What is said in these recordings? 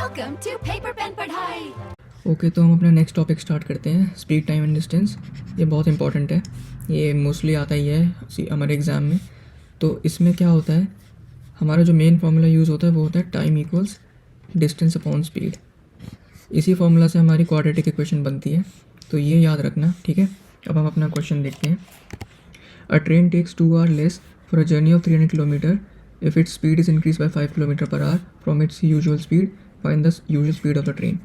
Welcome to Paper Pen पढ़ाई। Okay तो हम अपना नेक्स्ट टॉपिक स्टार्ट करते हैं, स्पीड टाइम एंड डिस्टेंस। ये बहुत इंपॉर्टेंट है, ये मोस्टली आता ही है हमारे एग्ज़ाम में। तो इसमें क्या होता है, हमारा जो मेन फार्मूला यूज़ होता है वो होता है time equals distance upon speed. इसी फार्मूला से हमारी क्वाड्रेटिक इक्वेशन बनती है, तो ये याद रखना, ठीक है। अब हम अपना क्वेश्चन देखते हैं। A train takes 2 hours less for a journey of 300 kilometre if its speed is increase by 5 kilometre per hour from its usual speed, find the usual speed of the train.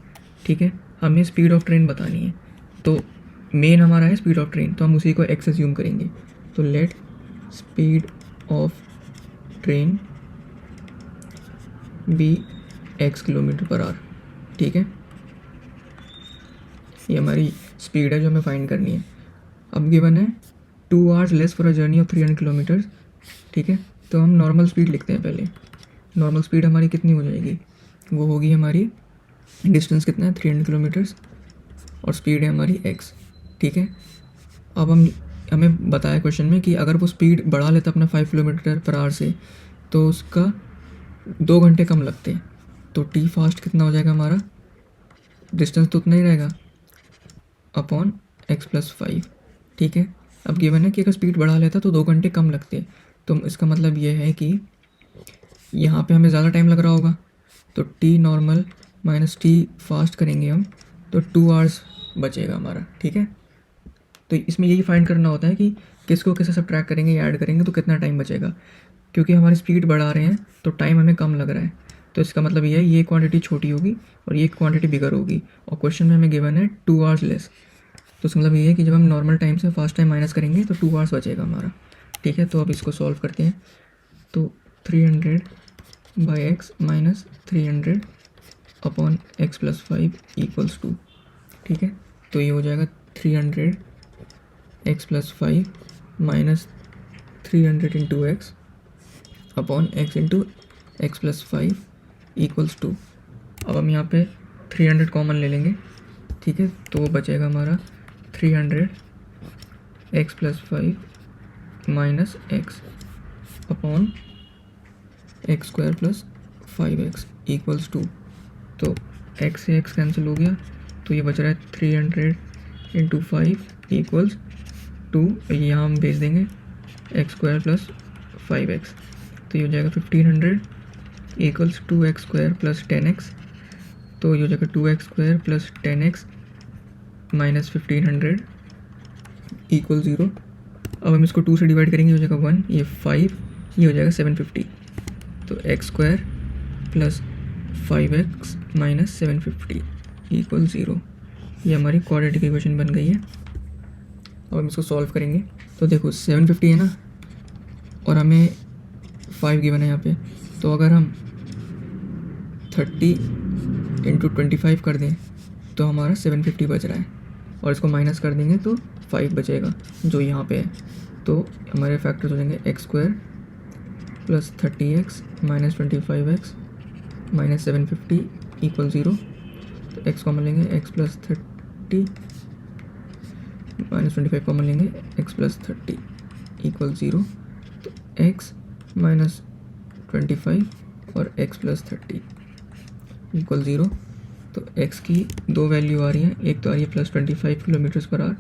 ठीक है, हमें speed of train बतानी है, तो main हमारा है speed of train, तो हम उसी को एक्स एज्यूम करेंगे। तो let speed of train be x kilometre per hour. ठीक है, ये हमारी स्पीड है जो हमें फाइंड करनी है। अब गिवन है 2 hours less for a journey of 300 kilometres. ठीक है, तो हम नॉर्मल स्पीड लिखते हैं पहले। नॉर्मल स्पीड हमारी कितनी हो जाएगी, वो होगी हमारी, डिस्टेंस कितना है 300 किलोमीटर्स और स्पीड है हमारी x। ठीक है, अब हमें बताया क्वेश्चन में कि अगर वो स्पीड बढ़ा लेता अपना 5 किलोमीटर पर आवर से, तो उसका 2 घंटे कम लगते। तो t फास्ट कितना हो जाएगा हमारा, डिस्टेंस तो उतना ही रहेगा अपॉन x + 5। ठीक है, अब गिवन है कि अगर स्पीड बढ़ा लेता तो 2 घंटे कम लगते, तो इसका मतलब ये है कि यहाँ पे हमें ज़्यादा टाइम लग रहा होगा। तो t normal minus t fast करेंगे हम, तो 2 hours बचेगा हमारा। ठीक है, तो इसमें यही फाइंड करना होता है कि किसको किससे सब्ट्रैक्ट करेंगे या ऐड करेंगे तो कितना टाइम बचेगा। क्योंकि हमारी स्पीड बढ़ा रहे हैं तो टाइम हमें कम लग रहा है, तो इसका मतलब ये है ये क्वांटिटी छोटी होगी और ये क्वांटिटी बिगर होगी। और क्वेश्चन में हमें गिवन है 2 hours लेस, तो इसका मतलब ये है कि जब हम नॉर्मल टाइम से फास्ट टाइम माइनस करेंगे तो 2 hours बचेगा हमारा। ठीक है, तो अब इसको सॉल्व करते हैं। तो 300 by x minus 300 upon x + 5 = 2। ठीक है, तो ये हो जाएगा 300 x + 5 minus 300 into x upon x into x + 5 = 2। अब हम यहाँ पे 300 कॉमन ले लेंगे। ठीक है, तो वो बचेगा हमारा 300 x + 5 minus x upon x² + 5x = 2। तो x से x कैंसिल हो गया, तो ये बच रहा है 300 इंटू 5 = 2। ये यहाँ हम भेज देंगे x² + 5x, तो ये हो जाएगा 1500 = 2x² + 10x। तो ये हो जाएगा 2x² + 10x माइनस 1500 = 0। अब हम इसको 2 से डिवाइड करेंगे, हो जाएगा 1, ये 5, ये हो जाएगा 750। तो x² + 5x माइनस 750 = 0। ये हमारी क्वाड्रेटिक इक्वेशन बन गई है। अब हम इसको सॉल्व करेंगे। तो देखो 750 है ना, और हमें 5 गिवन है यहाँ पे, तो अगर हम 30 × 25 कर दें तो हमारा 750 बच रहा है, और इसको माइनस कर देंगे तो 5 बचेगा जो यहाँ पे है। तो हमारे फैक्टर्स हो जाएंगे x² + 30x minus 25x minus 750 = 0। तो x कॉमन लेंगे, x + 30 माइनस 25 कॉमन लेंगे, x + 30 = 0। तो x माइनस 25 और x + 30 = 0। तो x की 2 वैल्यू आ रही हैं, एक तो आ रही है +25 किलोमीटर पर आवर,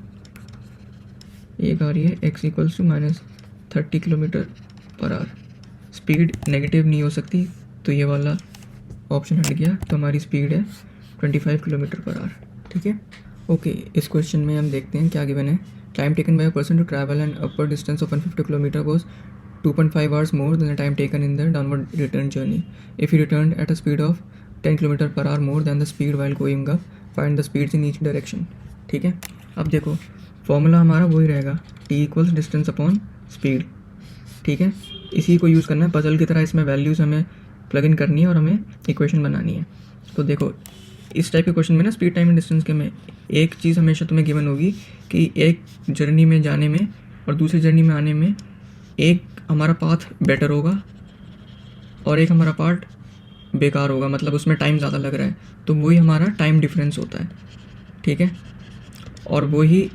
एक आ रही है x = -30 kilometre per our. Speed negative नहीं हो सकती, तो ये वाला ऑप्शन हट गया, तो हमारी स्पीड है 25 किलोमीटर पर आवर। ठीक है, ओके। इस क्वेश्चन में हम देखते हैं क्या गिवन है। Time taken by a person to travel an upward distance of 150 kilometre was 2.5 hours more than the time taken in the downward return journey. If he return at a speed of 10 kilometre per hour more than the speed while going up, find the speeds in each direction. ठीक है, अब देखो formula हमारा वही रहेगा, t = distance upon speed. ठीक है, इसी को यूज़ करना है पजल की तरह, इसमें वैल्यूज़ हमें प्लग इन करनी है और हमें इक्वेशन बनानी है। तो देखो इस टाइप के क्वेश्चन में ना, स्पीड टाइम एंड डिस्टेंस के में एक चीज़ हमेशा तुम्हें गिवन होगी कि एक जर्नी में जाने में और दूसरी जर्नी में आने में एक हमारा पाथ बेटर होगा और एक हमारा पार्ट बेकार होगा, मतलब उसमें टाइम ज़्यादा लग रहा है, तो वही हमारा टाइम डिफरेंस होता है। ठीक है, और वही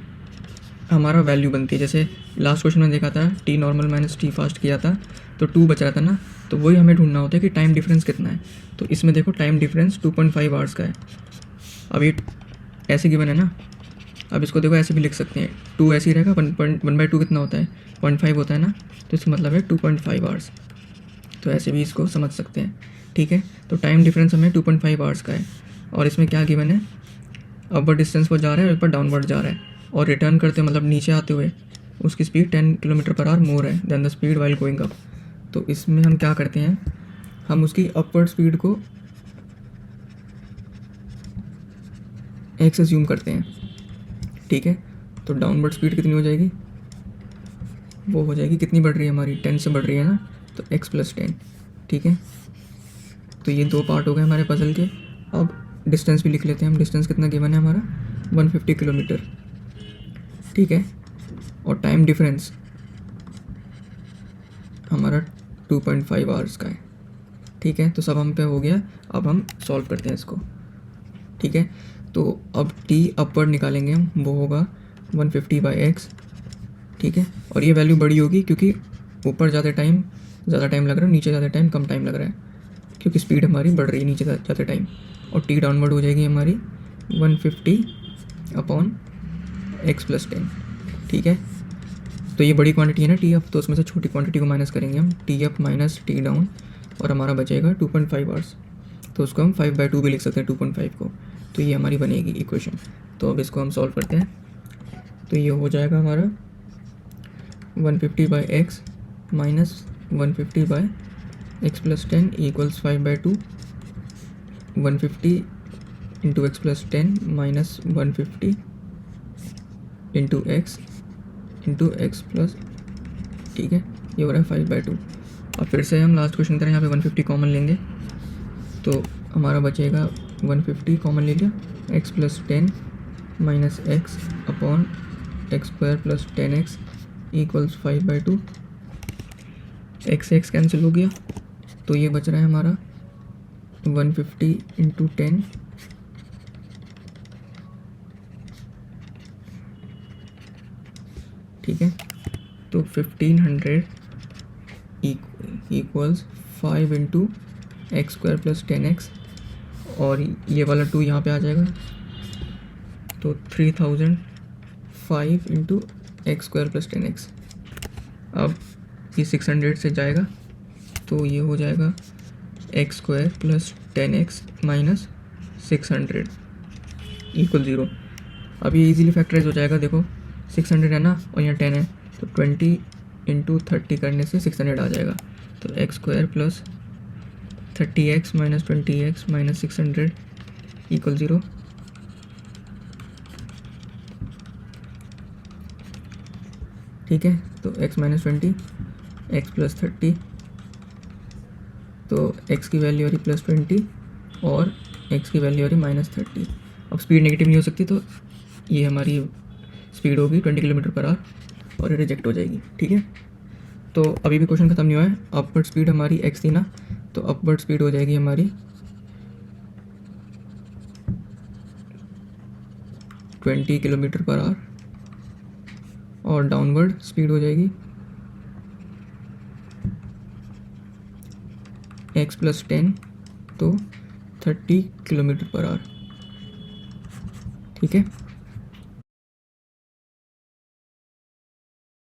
हमारा वैल्यू बनती है। जैसे लास्ट क्वेश्चन में देखा था T normal minus T fast किया था तो 2 बच रहा था ना, तो वही हमें ढूंढना होता है कि टाइम डिफरेंस कितना है। तो इसमें देखो टाइम डिफरेंस 2.5 आवर्स का है। अब ये ऐसे गिवन है ना, अब इसको देखो ऐसे भी लिख सकते हैं, 2 ऐसे ही रहेगा, 1/2 कितना होता है 0.5 होता है ना, तो इसका मतलब है 2.5 आवर्स। तो ऐसे भी इसको समझ सकते हैं, ठीक है। तो टाइम डिफरेंस हमें 2.5 आवर्स का है और इसमें क्या गिवन है, अपवर्ड डिस्टेंस पर जा रहा है और ऊपर डाउनवर्ड जा रहा है और रिटर्न करते मतलब नीचे आते हुए उसकी speed 10 kilometre per hour more है than the speed while going up. तो इसमें हम क्या करते हैं, हम उसकी अपवर्ड स्पीड को x एज्यूम करते हैं, ठीक है। तो डाउनवर्ड स्पीड कितनी हो जाएगी, वो हो जाएगी, कितनी बढ़ रही है हमारी, 10 से बढ़ रही है ना, तो x + 10, ठीक है। तो ये 2 पार्ट हो गए हमारे पजल के। अब डिस्टेंस भी लिख लेते हैं हम, डिस्टेंस कितना गिवन है हमारा 150 किलोमीटर, ठीक है। और टाइम डिफरेंस हमारा 2.5 आवर्स का है, ठीक है। तो सब हम पे हो गया। अब हम सॉल्व करते हैं इसको, ठीक है। तो अब t अपवर्ड निकालेंगे हम, वो होगा 150/x, ठीक है। और ये वैल्यू बड़ी होगी क्योंकि ऊपर ज़्यादा टाइम लग रहा है, नीचे ज़्यादा टाइम कम टाइम लग रहा है, क्योंकि स्पीड हमारी बढ़ रही है नीचे ज़्यादा टाइम। और t डाउनवर्ड हो जाएगी हमारी 150/x + 10, ठीक है। तो ये बड़ी क्वांटिटी है ना टी अप, तो उसमें से छोटी क्वांटिटी को माइनस करेंगे हम, T up minus T down, और हमारा बचेगा 2.5 आवर्स। तो उसको हम 5/2 भी लिख सकते हैं 2.5 को। तो ये हमारी बनेगी इक्वेशन। तो अब इसको हम सॉल्व करते हैं। तो ये हो जाएगा हमारा 150/x minus 150/x + 10 = 5/2, 150 × x + 10 minus 150 × x + ठीक है, ये हो रहा है 5/2। अब फिर से हम लास्ट क्वेश्चन की तरह यहाँ पे 150 कॉमन लेंगे, तो हमारा बचेगा 150 कॉमन ले लिया, x + 10 minus x upon x² + 10x = 5/2। x cancel हो गया, तो ये बच रहा है हमारा 150 × 10 ठीक है। तो 1500 = 5 × x² + 10x, और ये वाला 2 यहाँ पे आ जाएगा, तो 3005 × x² + 10x। अब ये 600 से जाएगा, तो ये हो जाएगा x² + 10x माइनस 600 = 0। अब ये इजीली फैक्टराइज हो जाएगा, देखो 600 है ना और यहाँ 10 है, तो 20 × 30 करने से 600 आ जाएगा। तो x² + 30x minus 20x minus 600 = 0। ठीक है, तो x - 20 x + 30, तो x की वैल्यू आ रही +20 और x की वैल्यू आ रही -30। अब स्पीड नेगेटिव नहीं हो सकती, तो ये हमारी स्पीड होगी 20 किलोमीटर पर आवर और ये रिजेक्ट हो जाएगी, ठीक है। तो अभी भी क्वेश्चन ख़त्म नहीं हुआ है। अपवर्ड स्पीड हमारी x थी ना, तो अपवर्ड स्पीड हो जाएगी हमारी 20 किलोमीटर पर आवर और डाउनवर्ड स्पीड हो जाएगी x + 10, तो 30 किलोमीटर पर आवर, ठीक है।